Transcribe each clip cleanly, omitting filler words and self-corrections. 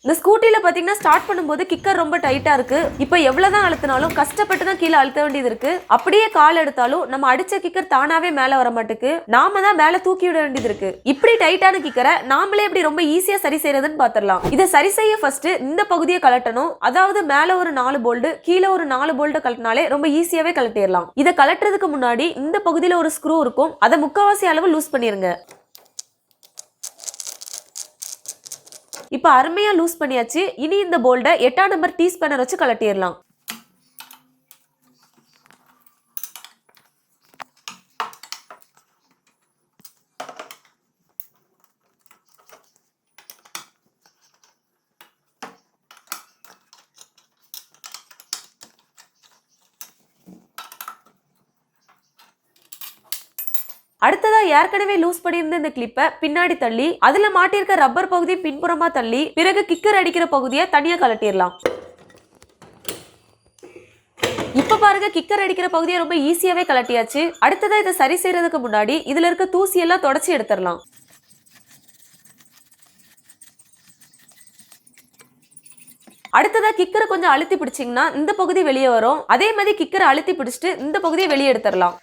இந்த ஸ்கூட்டில பாத்தீங்கன்னா ஸ்டார்ட் பண்ணும்போது கிக்கர் ரொம்ப டைட்டா இருக்கு. இப்போ எவ்வளவுதான் அழுத்தினாலும் கஷ்டப்பட்டு தான் கீழே அழுத்த வேண்டியது இருக்கு. அப்படியே கால் எடுத்தாலும் நம்ம அடிச்ச கிக்கர் தானாவே மேல வர மாட்டுக்கு, நாம தான் மேல தூக்கி விட வேண்டியது இருக்கு. இப்படி டைட்டான கிக்கரை நாமளே எப்படி ரொம்ப ஈஸியா சரி செய்யறதுன்னு பாத்திரலாம். இதை சரி செய்ய ஃபர்ஸ்ட் இந்த பகுதியை கலட்டணும். அதாவது மேல ஒரு 4 போல்ட், கீழே ஒரு 4 போல்ட் கலட்டினாலே ரொம்ப ஈஸியாவே கலட்டிடலாம். இதை கலட்டுறதுக்கு முன்னாடி இந்த பகுதியில ஒரு ஸ்க்ரூ இருக்கும், அதை முக்காவாசி அளவு லூஸ் பண்ணிருங்க. இப்ப அருமையா லூஸ் பண்ணியாச்சு. இனி இந்த போல்ட 8ஆம் நம்பர் டீ ஸ்பேனர் வச்சு கலட்டிடலாம். அடுத்ததா ஏற்கனவே லூஸ் பண்ணியிருந்த இந்த கிளிப்பை பின்னாடி தள்ளி அதுல மாட்டிருக்க ரப்பர் பகுதியை பின்புறமா தள்ளி பிறகு கிக்கர் அடிக்கிற பகுதியை தனியா கலட்டிடலாம். இப்ப பாருங்க, கிக்கர் அடிக்கிற பகுதியை ரொம்ப ஈஸியாவே கலட்டியாச்சு. அடுத்ததா இதை சரி செய்யறதுக்கு முன்னாடி இதுல இருக்க தூசி எல்லாம் தொடச்சி எடுத்துடலாம். அடுத்ததா கிக்கரை கொஞ்சம் அழுத்தி பிடிச்சிங்கன்னா இந்த பகுதி வெளியே வரும். அதே மாதிரி கிக்கரை அழுத்தி பிடிச்சிட்டு இந்த பகுதியை வெளியே எடுத்துடலாம்.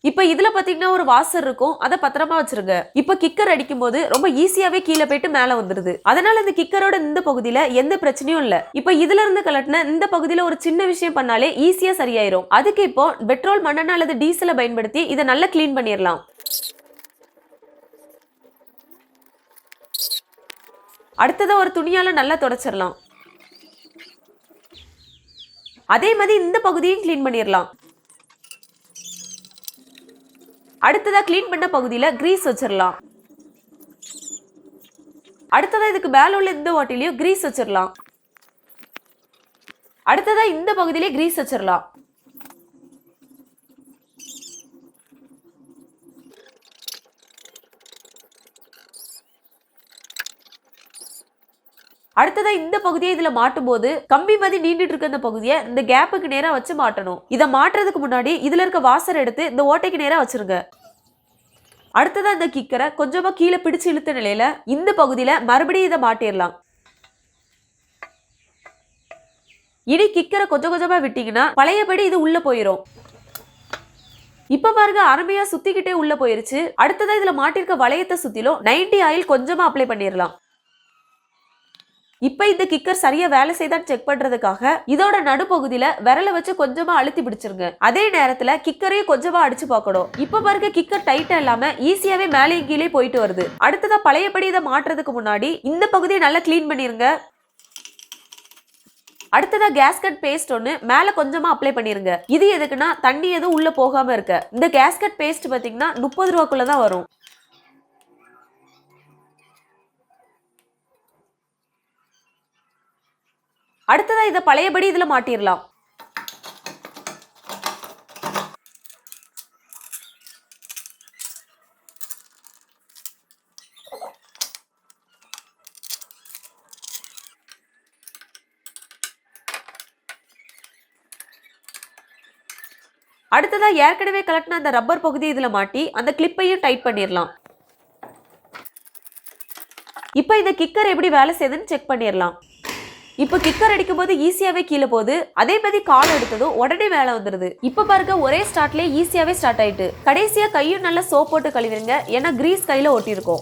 இப்ப இதுல பாத்தீங்கன்னா ஒரு வாசர் இருக்கும், அதை பத்திரமா வச்சிருங்க. இப்ப கிக்கர் அடிக்கும் போது ரொம்ப ஈஸியாவே கீழே போயிட்டு மேல வந்துருது. அதனால இந்த கிக்கரோட இந்த பகுதியில எந்த பிரச்சனையும் இல்ல. இப்ப இதுல இருந்து கலட்டின இந்த பகுதியில ஒரு சின்ன விஷயம் பண்ணாலே ஈஸியா சரியாயிரும். அதுக்கு இப்போ பெட்ரோல், மண்ணெண்ணெய் அல்லது டீசலை பயன்படுத்தி இதை நல்லா கிளீன் பண்ணிடலாம். அடுத்ததா ஒரு துணியால நல்லா தொடச்சிடலாம். அதே மாதிரி இந்த பகுதியும் கிளீன் பண்ணிடலாம். அடுத்ததா கிளீன் பண்ண பகுதியில கிரீஸ் வச்சிடலாம். அடுத்ததா இதுக்கு மேல உள்ள இந்த ஓட்டிலையும் கிரீஸ் வச்சிடலாம். அடுத்ததா இந்த பகுதியிலே கிரீஸ் வச்சிடலாம். அடுத்ததா இந்த பகுதியை இதுல மாட்டும் போது கம்பி மாதிரி நீண்டுட்டு இருக்க இந்த பகுதியை இந்த கேப்புக்கு நேரா வச்சு மாட்டணும். இதை மாட்டுறதுக்கு முன்னாடி இதுல இருக்க வாசர் எடுத்து இந்த ஓட்டைக்கு நேரா வச்சிருங்க. அடுத்ததா இந்த கிக்கரை கொஞ்சமா கீழே பிடிச்சு இழுத்த நிலையில இந்த பகுதியில மறுபடியும் இதை மாட்டிடலாம். இனி கிக்கரை கொஞ்சம் கொஞ்சமா விட்டீங்கன்னா பழையபடி இது உள்ள போயிரும். இப்ப பாருங்க, அருமையா சுத்திக்கிட்டே உள்ள போயிருச்சு. அடுத்ததா இதுல மாட்டிருக்க வளையத்தை சுத்திலும் 90 ஆயில் கொஞ்சமா அப்ளை பண்ணிடலாம். இப்ப இந்த கிக்கர் சரியா வேலை செய்தான்னு செக் பண்றதுக்காக இதோட நடுப்பகுதியில விரலை வச்சு கொஞ்சமா அழுத்தி பிடிச்சிருங்க. அதே நேரத்துல கிக்கரையும் கொஞ்சமா அடிச்சு பார்க்கணும். இப்ப பாருங்க, கிக்கர் டைட்டா இல்லாம ஈஸியாவே மேலேயும் கீழே போயிட்டு வருது. அடுத்ததா பழையபடி இதை மாற்றுறதுக்கு முன்னாடி இந்த பகுதியை நல்லா கிளீன் பண்ணிருங்க. அடுத்ததா கேஸ்கட் பேஸ்ட் ஒன்று மேல கொஞ்சமா அப்ளை பண்ணிருங்க. இது எதுக்குன்னா தண்ணி எதுவும் உள்ள போகாம இருக்க. இந்த கேஸ்கட் பேஸ்ட் பாத்தீங்கன்னா 30 ரூபாய்க்குள்ளதான் வரும். அடுத்ததா இதை பழையபடி இதுல மாட்டிடலாம். அடுத்ததா ஏற்கனவே கலட்டின அந்த ரப்பர் பகுதி இதுல மாட்டி அந்த கிளிப்பையும் டைட் பண்ணிடலாம். இப்ப இந்த கிக்கர் எப்படி வேலை செய்யுதுன்னு செக் பண்ணிடலாம். இப்ப கிக்கர் அடிக்கும் போது ஈஸியாவே கீழே போகுது. அதே மாதிரி கால் எடுத்ததும் உடனே மேல வந்துருது. இப்ப பாருங்க, ஒரே ஸ்டார்ட்லயே ஈஸியாவே ஸ்டார்ட் ஆயிட்டு. கடைசியா கையும் நல்லா சோப் போட்டு கழுவிடுங்க, ஏன்னா கிரீஸ் கையில ஒட்டி இருக்கும்.